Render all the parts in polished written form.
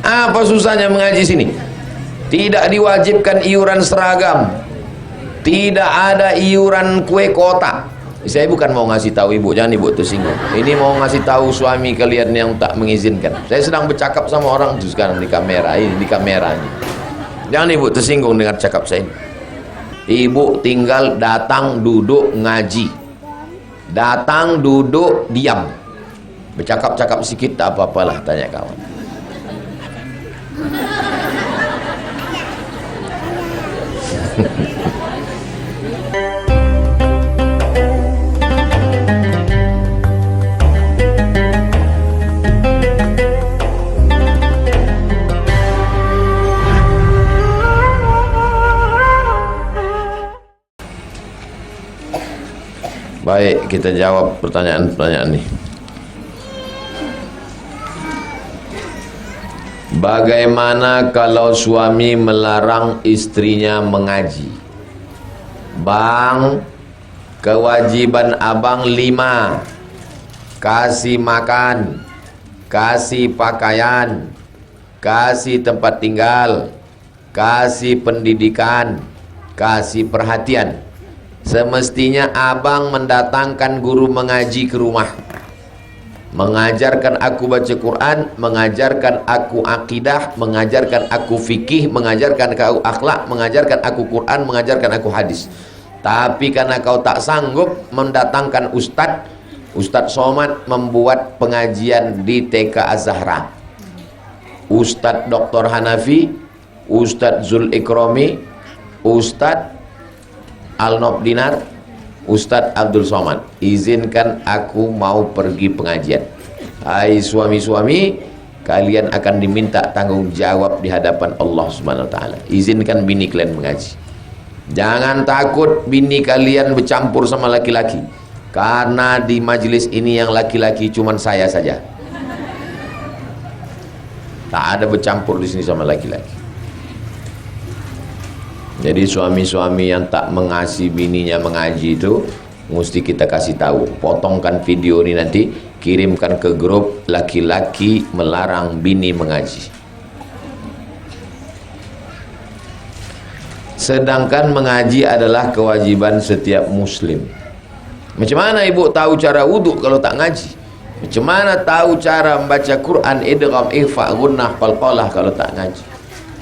Apa susahnya mengaji sini? Tidak diwajibkan iuran seragam, tidak ada iuran kue kotak. Saya bukan mau ngasih tahu ibu, jangan ibu tersinggung. Ini mau ngasih tahu suami kalian yang tak mengizinkan. Saya sedang bercakap sama orang itu sekarang di kamera ini, di kamera ini. Jangan ibu tersinggung dengar cakap saya ini. Ibu tinggal datang duduk ngaji, datang duduk diam, bercakap-cakap sikit tak apa-apalah, tanya kawan. Baik, kita jawab pertanyaan-pertanyaan ini. Bagaimana kalau suami melarang istrinya mengaji? Bang, kewajiban abang 5: kasih makan, kasih pakaian, kasih tempat tinggal, kasih pendidikan, kasih perhatian. Semestinya abang mendatangkan guru mengaji ke rumah, mengajarkan aku baca Quran, mengajarkan aku akidah, mengajarkan aku fikih, mengajarkan aku akhlak, mengajarkan aku Quran, mengajarkan aku hadis. Tapi karena kau tak sanggup mendatangkan Ustadz Somad membuat pengajian di TK Az-Zahra, Ustadz Dr. Hanafi, Ustadz Zul Ikrami, Ustadz Al-Nob Dinar, Ustadz Abdul Somad, izinkan aku mau pergi pengajian. Hai suami-suami, kalian akan diminta tanggung jawab di hadapan Allah Subhanahu wa taala. Izinkan bini kalian mengaji. Jangan takut bini kalian bercampur sama laki-laki, karena di majelis ini yang laki-laki cuman saya saja. Tak ada bercampur di sini sama laki-laki. Jadi suami-suami yang tak mengasihi bininya mengaji itu mesti kita kasih tahu. Potongkan video ini nanti, kirimkan ke grup laki-laki melarang bini mengaji. Sedangkan mengaji adalah kewajiban setiap muslim. Macam mana ibu tahu cara wudhu kalau tak ngaji? Macam mana tahu cara membaca Quran, idgham, ikhfa, gunnah, qalqalah kalau tak ngaji?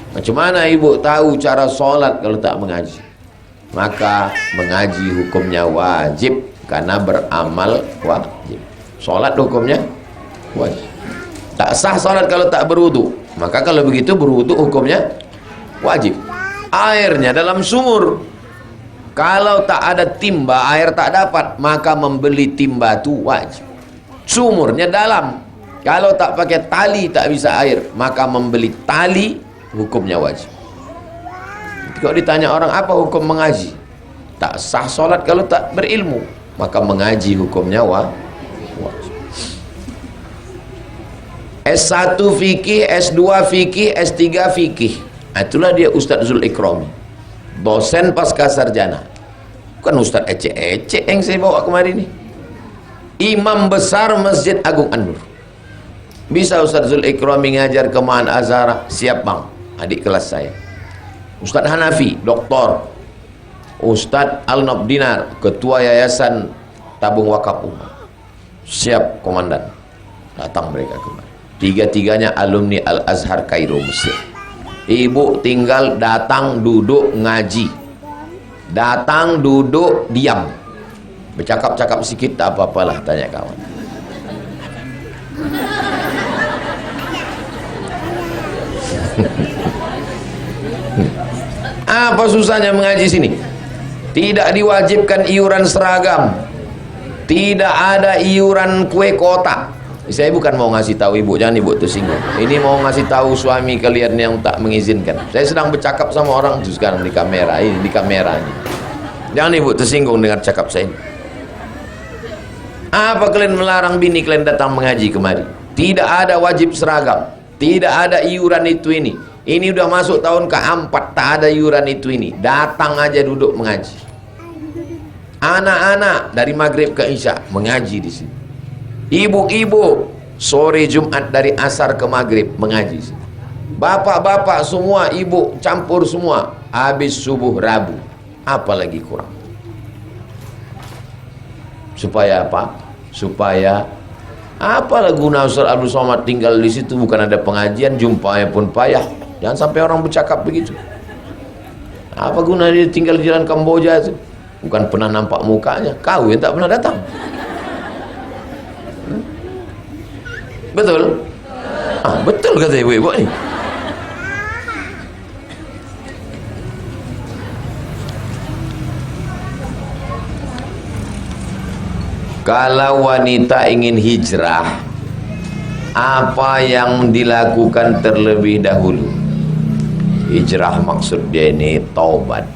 Macam mana ibu tahu cara sholat kalau tak mengaji? Maka mengaji hukumnya wajib, karena beramal wajib. Sholat hukumnya wajib. Tak sah sholat kalau tak berwudu. Maka kalau begitu berwudu hukumnya wajib. Airnya dalam sumur, kalau tak ada timba, air tak dapat, maka membeli timba itu wajib. Sumurnya dalam, kalau tak pakai tali tak bisa air, maka membeli tali hukumnya wajib. Kalau ditanya orang apa hukum mengaji, tak sah solat kalau tak berilmu, maka mengaji hukumnya wajib. S1 fikih, S2 fikih, S3 fikih. Itulah dia Ustadz Zul Ikrami, dosen pasca sarjana. Bukan Ustadz ecek-ecek yang saya bawa kemarin ini. Imam besar Masjid Agung An-Nur. Bisa Ustadz Zul Ikrami ngajar ke Ma'an Azhar? Siap bang, adik kelas saya. Ustadz Hanafi, doktor. Ustadz Al-Nob Dinar, ketua yayasan tabung wakaf umat. Siap komandan. Datang mereka kemari. Tiga-tiganya alumni Al-Azhar Kairo, Mesir. Ibu tinggal datang duduk ngaji, datang duduk diam, bercakap-cakap sikit tak apa-apalah, tanya kawan. Apa susahnya mengaji sini? Tidak diwajibkan iuran seragam, tidak ada iuran kue kotak. Saya bukan mau ngasih tahu ibu, jangan ibu tersinggung. Ini mau ngasih tahu suami kalian yang tak mengizinkan. Saya sedang bercakap sama orang itu sekarang di kamera ini, di kamera ini. Jangan ibu tersinggung dengar cakap saya ini. Apa kalian melarang bini kalian datang mengaji kemari? Tidak ada wajib seragam, tidak ada iuran itu ini. Ini udah masuk tahun ke-4, tak ada iuran itu ini. Datang aja duduk mengaji. Anak-anak dari maghrib ke isya mengaji di sini. Ibu-ibu sore Jumat dari asar ke maghrib mengaji. Bapak-bapak semua, ibu campur semua. Habis subuh Rabu. Apalagi kurang. Supaya apa? Supaya apalah guna Ustaz Abdul Somad tinggal di situ, bukan ada pengajian, jumpanya pun payah. Jangan sampai orang bercakap begitu. Apa guna dia tinggal di jalan Kamboja itu? Bukan pernah nampak mukanya. Kau yang tak pernah datang. Betul? Betul kata ibu-ibu ni. Kalau wanita ingin hijrah, apa yang dilakukan terlebih dahulu? Hijrah maksud dia ini taubat.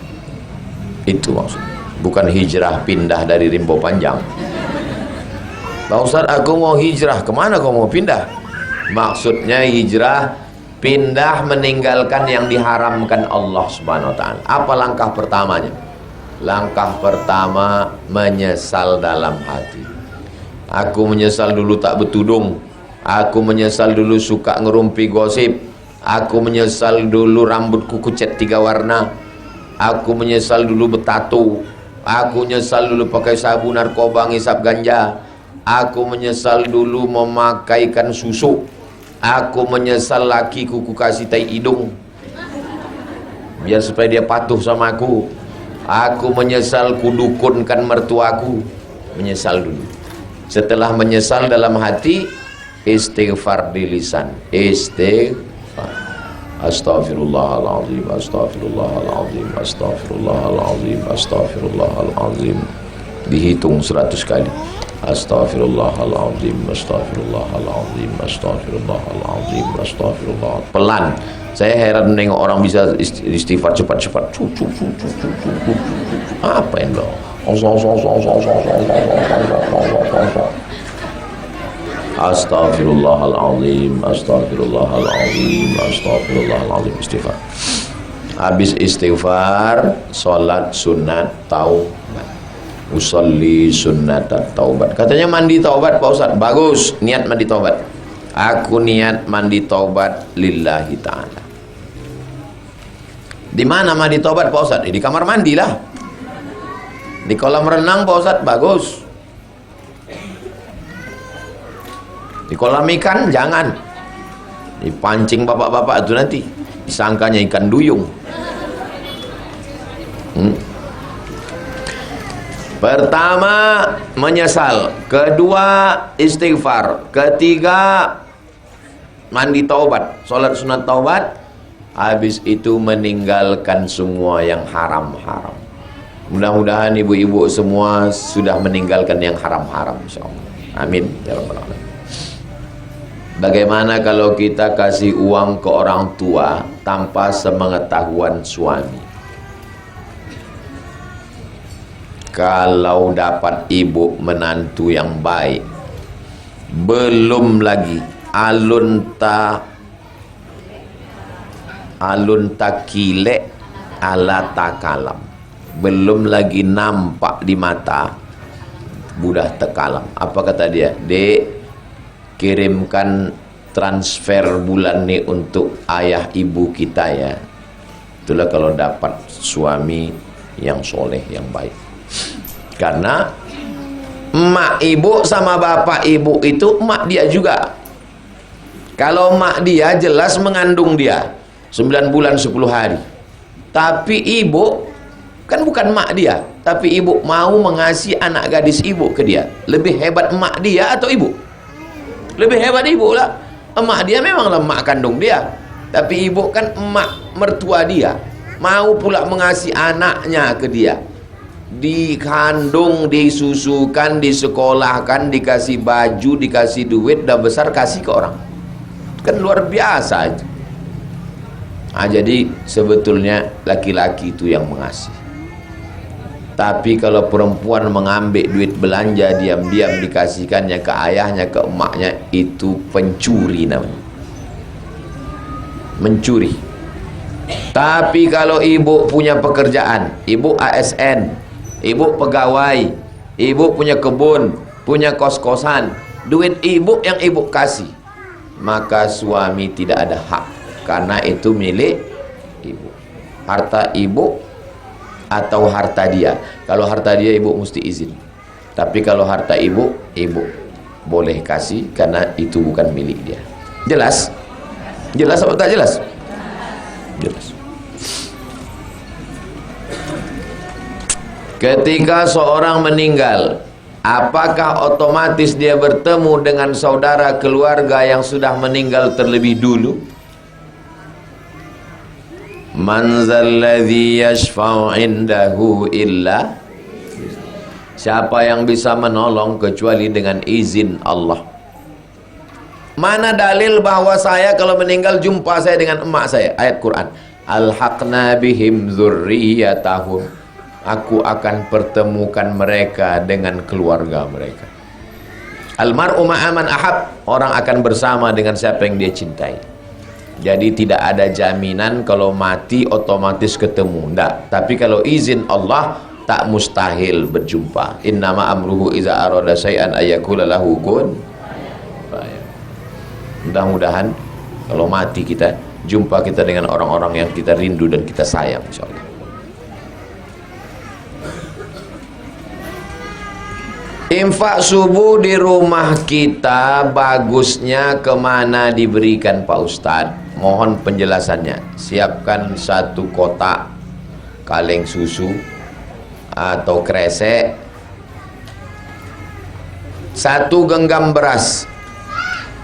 Itu maksud. Bukan hijrah pindah dari Rimbo Panjang. Pak Ustaz, aku mau hijrah. Kemana kau mau pindah? Maksudnya hijrah pindah, meninggalkan yang diharamkan Allah Subhanahu wa ta'ala. Apa langkah pertamanya? Langkah pertama, menyesal dalam hati. Aku menyesal dulu tak bertudung. Aku menyesal dulu suka ngerumpi gosip. Aku menyesal dulu rambutku kucet 3 warna. Aku menyesal dulu bertato. Aku menyesal dulu pakai sabu narkoba ngisap ganja. Aku menyesal dulu memakaikan susu. Aku menyesal lakiku ku kasih tai hidung biar supaya dia patuh sama aku. Aku menyesal kudukunkan mertuaku. Menyesal dulu. Setelah menyesal dalam hati, istighfar di lisan. Istighfar. Astaghfirullahaladzim, astaghfirullahaladzim, astaghfirullahaladzim, astaghfirullahaladzim. Dihitung 100 kali. Astaghfirullahaladzim, astaghfirullahaladzim, astaghfirullahaladzim, astaghfirullah. Pelan. Saya heran menengok orang bisa istighfar cepat-cepat. Apa yang dong? Astaghfirullahaladzim, astaghfirullahaladzim, astaghfirullahaladzim. Istighfar. Habis istighfar, sholat sunat taubat. Usolli sunnat taubat. Katanya mandi taubat Pak Ustaz. Bagus, niat mandi taubat. Aku niat mandi taubat lillahi ta'ala. Di mana mandi taubat Pak Ustaz? Di kamar mandi lah. Di kolam renang Pak Ustaz. Bagus. Di kolam ikan jangan. Dipancing bapak-bapak itu nanti. Disangkanya ikan duyung. Pertama, menyesal. Kedua, istighfar. Ketiga, mandi taubat, sholat sunat taubat. Habis itu meninggalkan semua yang haram-haram. Mudah-mudahan ibu-ibu semua sudah meninggalkan yang haram-haram, insyaallah. Amin ya rabbal alamin. Bagaimana kalau kita kasih uang ke orang tua tanpa sepengetahuan suami? Kalau dapat ibu menantu yang baik, belum lagi alunta kilek ala takalam, belum lagi nampak di mata, budah tekalam. Apa kata dia? Dek, kirimkan transfer bulan ini untuk ayah ibu kita ya. Itulah kalau dapat suami yang soleh, yang baik. Karena emak ibu sama bapak ibu itu emak dia juga. Kalau emak dia jelas mengandung dia 9 bulan 10 hari. Tapi ibu kan bukan emak dia, tapi ibu mau mengasihi anak gadis ibu ke dia. Lebih hebat emak dia atau ibu? Lebih hebat ibu lah. Emak dia memanglah emak kandung dia, tapi ibu kan emak mertua dia. Mau pula mengasihi anaknya ke dia. Dikandung, disusukan, disekolahkan, dikasih baju, dikasih duit, dah besar kasih ke orang. Kan luar biasa. Jadi sebetulnya laki-laki itu yang mengasihi. Tapi kalau perempuan mengambil duit belanja diam-diam dikasihkannya ke ayahnya, ke emaknya, itu pencuri namanya. Mencuri. Tapi kalau ibu punya pekerjaan, ibu ASN, ibu pegawai, ibu punya kebun, punya kos-kosan, duit ibu yang ibu kasih, maka suami tidak ada hak karena itu milik ibu. Harta ibu atau harta dia. Kalau harta dia ibu mesti izin. Tapi kalau harta ibu, ibu boleh kasih karena itu bukan milik dia. Jelas? Jelas atau tak jelas? Jelas. Ketika seorang meninggal, apakah otomatis dia bertemu dengan saudara keluarga yang sudah meninggal terlebih dulu? Man zalladzi yashfa'u indahu illa, siapa yang bisa menolong kecuali dengan izin Allah. Mana dalil bahwa saya kalau meninggal jumpa saya dengan emak saya? Ayat Quran, alhaqna bihim dzurriyyatahum, aku akan pertemukan mereka dengan keluarga mereka. Almar'u ma'aman ahab, orang akan bersama dengan siapa yang dia cintai. Jadi tidak ada jaminan kalau mati otomatis ketemu, enggak. Tapi kalau izin Allah tak mustahil berjumpa. Innama amruhu iza arada syai'an ayyakula lahu kun. Mudah-mudahan kalau mati kita jumpa kita dengan orang-orang yang kita rindu dan kita sayang, insyaallah. Infak subuh di rumah kita bagusnya kemana diberikan Pak Ustadz? Mohon penjelasannya. Siapkan 1 kotak kaleng susu atau kresek, 1 genggam beras,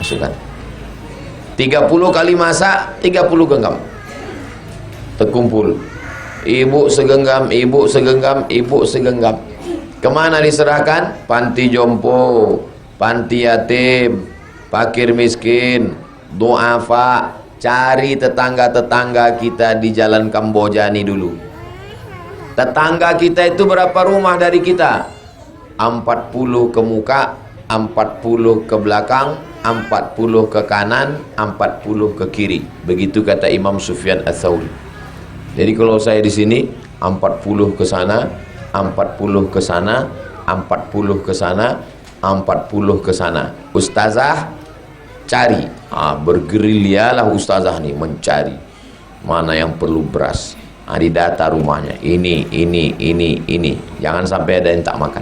masukkan 30 kali masak, 30 genggam, terkumpul. Ibu segenggam, ibu segenggam, ibu segenggam. Kemana diserahkan? Panti jompo, panti yatim, fakir miskin, duafa. Cari tetangga-tetangga kita di jalan Kamboja ini dulu. Tetangga kita itu berapa rumah dari kita? 40 ke muka, 40 ke belakang, 40 ke kanan, 40 ke kiri. Begitu kata Imam Sufyan Ats-Tsauri. Jadi kalau saya di sini 40 ke sana, 40 ke sana, 40 ke sana, 40 ke sana. Ustazah cari, bergerilyalah ustazah nih mencari mana yang perlu beras. Di data rumahnya, ini. Jangan sampai ada yang tak makan.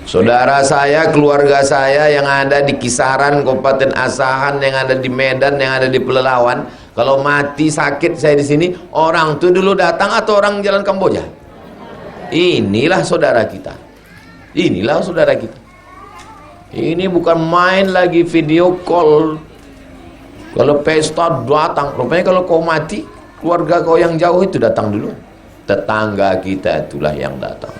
Saudara saya, keluarga saya yang ada di kisaran Kabupaten Asahan, yang ada di Medan, yang ada di Pelelawan, kalau mati sakit saya di sini, orang tuh dulu datang atau orang jalan Kamboja? Inilah saudara kita. Inilah saudara kita. Ini bukan main lagi video call. Kalau pesta datang. Rupanya kalau kau mati, keluarga kau yang jauh itu datang dulu. Tetangga kita itulah yang datang.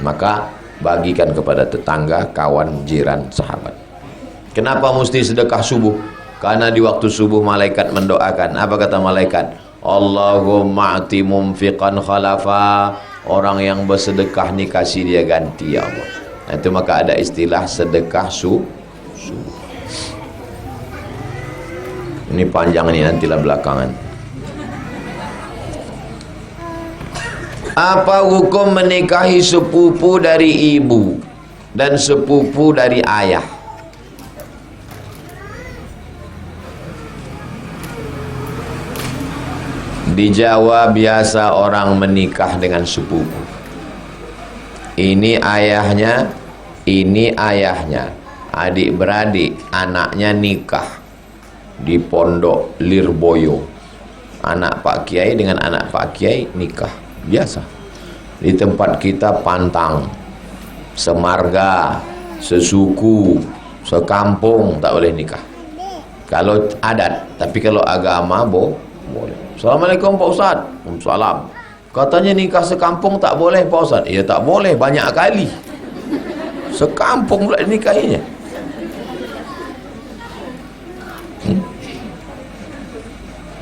Maka bagikan kepada tetangga, kawan, jiran, sahabat. Kenapa mesti sedekah subuh? Karena di waktu subuh malaikat mendoakan. Apa kata malaikat? Allahumma ati mumfiqan khalafa. Orang yang bersedekah ni kasih dia ganti ya Allah. Nah, itu maka ada istilah sedekah subuh. Ini panjang ini, nantilah belakangan. Apa hukum menikahi sepupu dari ibu dan sepupu dari ayah? Di Jawa biasa orang menikah dengan sepupu. Ini ayahnya, ini ayahnya, adik-beradik, anaknya nikah di pondok Lirboyo. Anak Pak Kiai dengan anak Pak Kiai nikah biasa. Di tempat kita pantang, semarga, sesuku, sekampung tak boleh nikah. Kalau adat, tapi kalau agama boleh. Assalamualaikum Pak Ustaz. Waalaikumsalam. Katanya nikah sekampung tak boleh Pak Ustaz. Ya tak boleh, banyak kali. Sekampung pula nikahinya.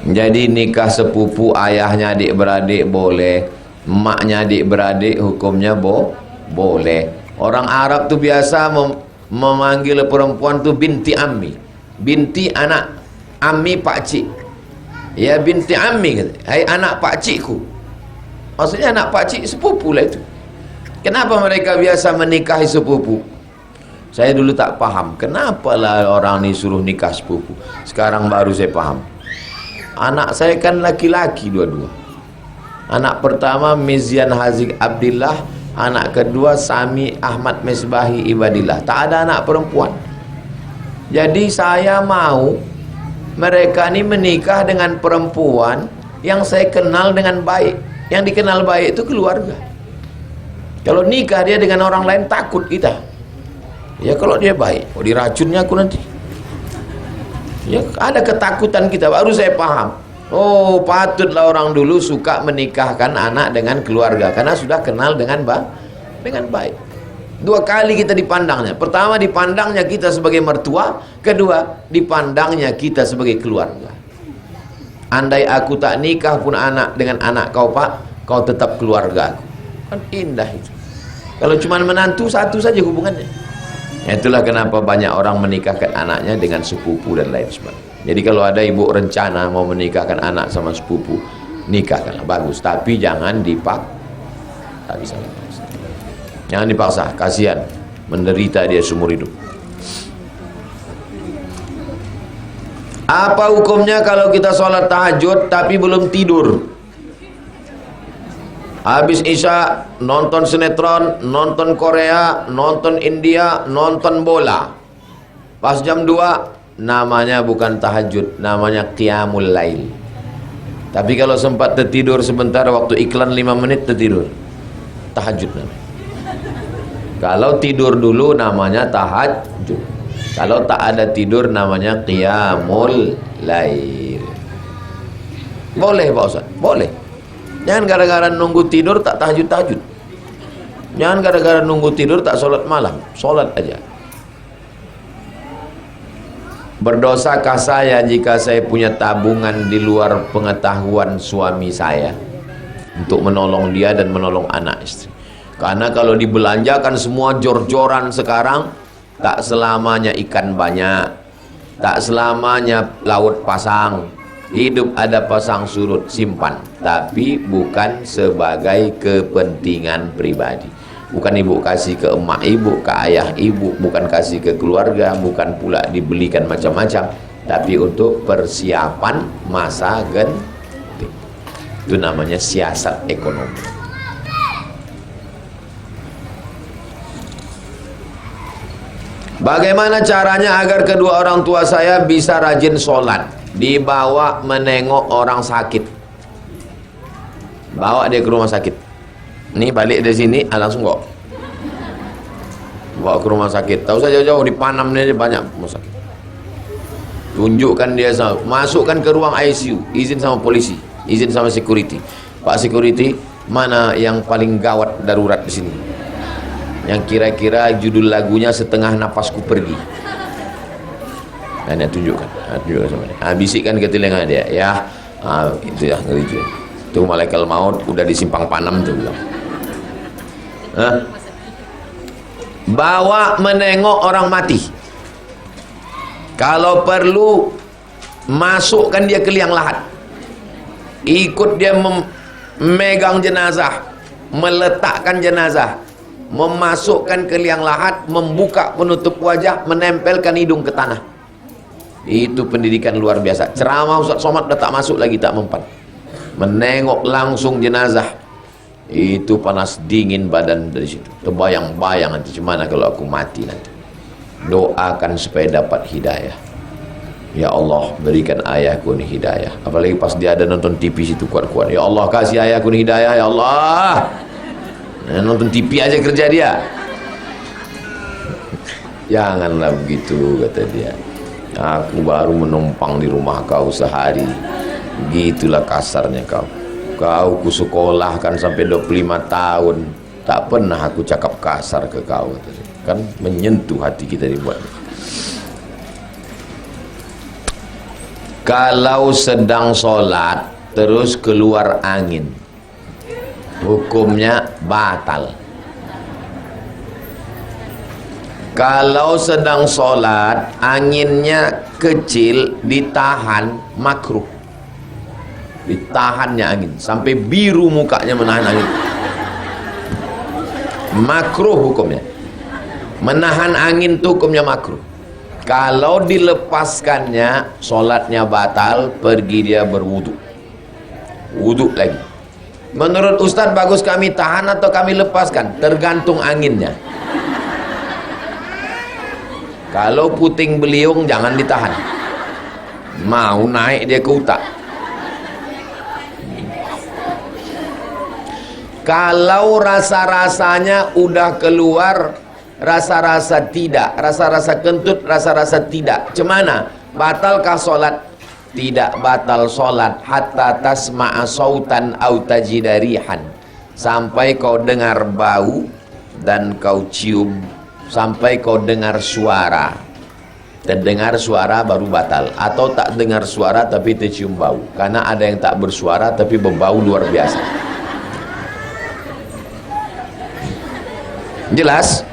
Jadi nikah sepupu ayahnya adik-beradik boleh, emaknya adik-beradik hukumnya boleh. Orang Arab tu biasa memanggil perempuan tu binti ammi. Binti anak ammi pakcik. Ya binti ammi kata. Hai anak pakcikku. Maksudnya anak pakcik sepupu lah itu. Kenapa mereka biasa menikahi sepupu? Saya dulu tak paham, kenapa lah orang ni suruh nikah sepupu. Sekarang baru saya paham. Anak saya kan laki-laki dua-dua. Anak pertama Mizian Haziq Abdillah, anak kedua Sami Ahmad Mesbahi Ibadillah. Tak ada anak perempuan. Jadi saya mau mereka ni menikah dengan perempuan yang saya kenal dengan baik. Yang dikenal baik itu keluarga. Kalau nikah dia dengan orang lain, takut kita. Ya kalau dia baik, oh diracunnya aku nanti. Ya ada ketakutan kita, baru saya paham. Oh patutlah orang dulu suka menikahkan anak dengan keluarga, karena sudah kenal dengan baik. Dua kali kita dipandangnya. Pertama dipandangnya kita sebagai mertua, kedua dipandangnya kita sebagai keluarga. Andai aku tak nikah pun anak dengan anak kau pak, kau tetap keluarga aku. Kan indah itu. Kalau cuma menantu satu saja hubungannya. Itulah kenapa banyak orang menikahkan anaknya dengan sepupu dan lain sebagainya. Jadi kalau ada ibu rencana mau menikahkan anak sama sepupu, nikahkanlah, bagus. Tapi jangan dipaksa. Tak bisa dipaksa. Jangan dipaksa, kasihan, menderita dia seumur hidup. Apa hukumnya kalau kita sholat tahajud tapi belum tidur? Habis Isya nonton sinetron, nonton Korea, nonton India, nonton bola. Pas jam 2 namanya bukan tahajud, namanya qiyamul lail. Tapi kalau sempat tertidur sebentar waktu iklan 5 menit tertidur, tahajud namanya. Kalau tidur dulu namanya tahajud. Kalau tak ada tidur namanya qiyamul lail. Boleh Pak Ustaz? Boleh. Jangan gara-gara nunggu tidur tak tahajud-tahajud. Jangan gara-gara nunggu tidur tak sholat malam. Sholat aja. Berdosakah saya jika saya punya tabungan di luar pengetahuan suami saya untuk menolong dia dan menolong anak istri? Karena kalau dibelanjakan semua jor-joran sekarang, tak selamanya ikan banyak, tak selamanya laut pasang. Hidup ada pasang surut, simpan. Tapi bukan sebagai kepentingan pribadi. Bukan ibu kasih ke emak ibu, ke ayah ibu, bukan kasih ke keluarga, bukan pula dibelikan macam-macam, tapi untuk persiapan masa genting. Itu namanya siasat ekonomi. Bagaimana caranya agar kedua orang tua saya bisa rajin sholat? Dibawa menengok orang sakit, bawa dia ke rumah sakit. Nih balik dari sini langsung bawa ke rumah sakit. Tahu saja jauh dipanam dia banyak rumah sakit. Tunjukkan dia sama, masukkan ke ruang ICU, izin sama polisi, izin sama security. Pak security, mana yang paling gawat darurat di sini? Yang kira-kira judul lagunya Setengah Napasku Pergi. Nah, dia tunjukkan sama dia. Bisikkan ke telinga dia, ya. Itu ya ngeri juga. Itu malaikat maut udah di simpang panam tuh bilang. Bawa menengok orang mati. Kalau perlu masukkan dia ke liang lahat. Ikut dia memegang jenazah, meletakkan jenazah, memasukkan ke liang lahat, membuka penutup wajah, menempelkan hidung ke tanah. Itu pendidikan luar biasa. Ceramah Ustaz Somad dah tak masuk lagi, tak mempan. Menengok langsung jenazah, itu panas dingin badan dari situ. Terbayang-bayang nanti gimana kalau aku mati nanti. Doakan supaya dapat hidayah. Ya Allah, berikan ayahku ni hidayah. Apalagi pas dia ada nonton TV situ kuat-kuat. Ya Allah, kasih ayahku ni hidayah, ya Allah. Nonton TV aja kerja dia. Janganlah begitu, kata dia. Aku baru menumpang di rumah kau sehari. Gitulah kasarnya kau. Kau kusekolahkan sampai 25 tahun. Tak pernah aku cakap kasar ke kau. Kan menyentuh hati kita dibuat. Kalau sedang sholat terus keluar angin, hukumnya batal. Kalau sedang sholat anginnya kecil, ditahan, makruh. Ditahannya angin sampai biru mukanya menahan angin, makruh hukumnya. Menahan angin itu hukumnya makruh. Kalau dilepaskannya, sholatnya batal, pergi dia berwudu. Wudu lagi. Menurut Ustadz bagus kami tahan atau kami lepaskan? Tergantung anginnya. Kalau puting beliung jangan ditahan. Mau naik dia ke utak. Kalau rasa-rasanya udah keluar, rasa-rasa tidak, rasa-rasa kentut, rasa-rasa tidak, cemana? Batalkah sholat? Tidak batal sholat hatta tasma'a sautan au tajidarihan, sampai kau dengar bau dan kau cium, sampai kau dengar suara. Terdengar suara baru batal, atau tak dengar suara tapi tercium bau. Karena ada yang tak bersuara tapi berbau luar biasa. Jelas?